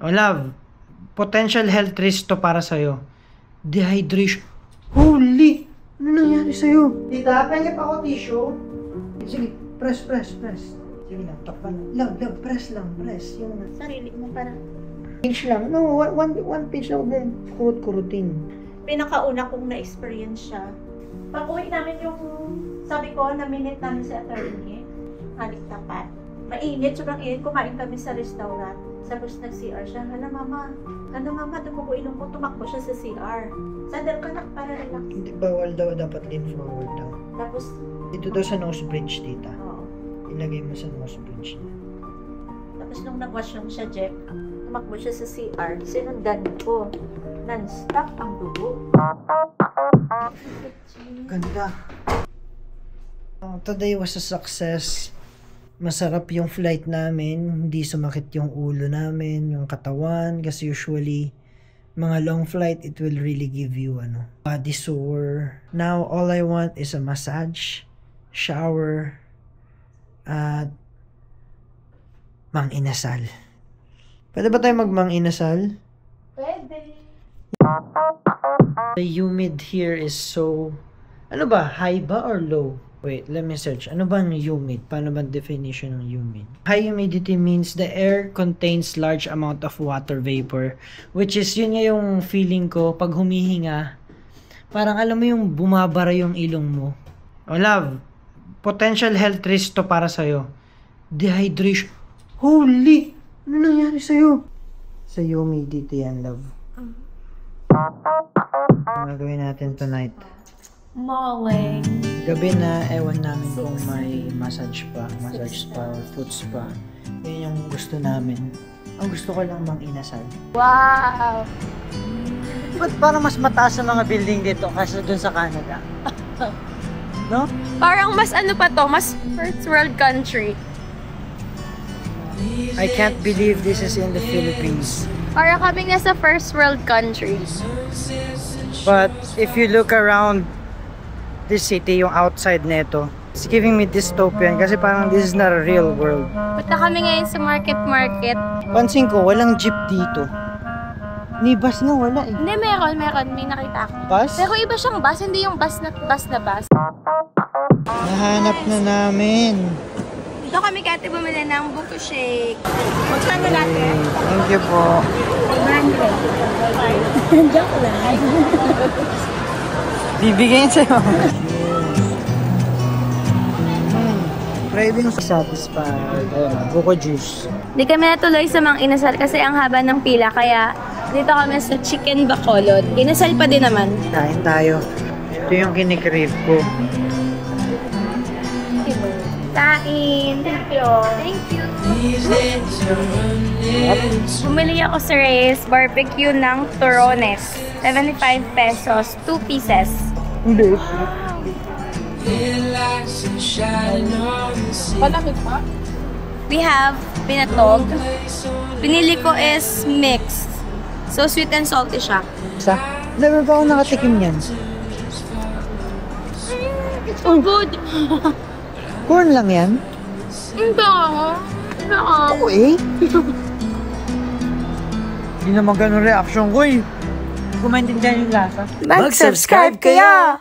Oh, love, potential health risk to para sa'yo. Dehydration. Holy! Ano nangyari sa'yo? Tita, penge pa ako tissue. Sige, press. Sige lang, takpan. Love, press. Yung Sarili mo para. pinch lang. No, one pinch lang din. Kurut-kurutin. Pinakauna kong na-experience siya. Pag uwi namin yung, sabi ko, na-minute namin sa attorney, halik tapat. Mainit, sobrang init, kumain kami sa restaurant. Tapos nag-CR siya, ano mama, dumugo ilong ko, tumakbo siya sa CR. Sandal ka na, para relax. Hindi, bawal daw, dapat lean forward daw. Tapos, Dito daw sa nose bridge, tita. oo. Ilagay mo sa nose bridge niya. Tapos nung nag-wash lang siya, Jeff, tumakbo siya sa CR, sinundan ko. Non-stop ang dugo. Ganda. Today was a success. Masarap yung flight namin. Hindi sumakit yung ulo namin, yung katawan. Kasi usually, mga long flight, it will really give you body sore. Now, all I want is a massage, shower, at mang-inasal. Pwede ba tayo mag-mang-inasal? Pwede. The humid here is so... Ano ba? High ba or low? Wait, let me search. Ano ba ang humid? Paano ba definition ng humid? High humidity means the air contains large amount of water vapor, which is yun nga yung feeling ko pag humihinga. Parang alam mo yung bumabara yung ilong mo. Oh, love, potential health risk to para sa'yo. Dehydration. Holy! Ano nangyari sa'yo? Sa humidity yan, love. Ano gagawin natin tonight? Mauling. Gabi na, ewan namin kung may massage spa, foot spa. Yun yung gusto namin. Ang gusto ko lang mang-inasal. Wow! Ba't parang mas mataas sa mga building dito kasi dun sa Canada? No? Parang mas ano pa to, mas first world country. I can't believe this is in the Philippines. Parang kami nasa first world country. But if you look around this city, yung outside neto, it's giving me dystopian kasi parang this is not a real world. Punta kami ngayon sa market. Pansin ko, walang jeep dito. Ni bus nga wala eh. Hindi, meron. May nakita ako. Bus? Pero iba siyang bus, hindi yung bus na bus. Nahanap na namin. Dito kami kati bumili ng buko shake. Magkano natin? Thank you po. 100. Joke lang. Bibigyan sa'yo. Craving satisfied. Buko juice. Hindi kami natuloy sa Mang Inasal kasi ang haba ng pila, kaya dito kami sa Chicken Bacolod. Inasal pa din naman. Kain tayo. Ito yung kinikrave ko. Kain. Thank you. Bumili ako sa Reyes barbecue ng Turones. 75 pesos, 2 pieces. Hindi. Palamig pa? We have pinatog. Pinili ko is mixed. So sweet and salty siya. Isa? Never pa ako nakatikim yan. It's so good. Corn lang yan? Hindi ako. Oo eh. Hindi naman ganun reaction ko eh. Kung maintindihan yung lasa. Mag-subscribe kayo!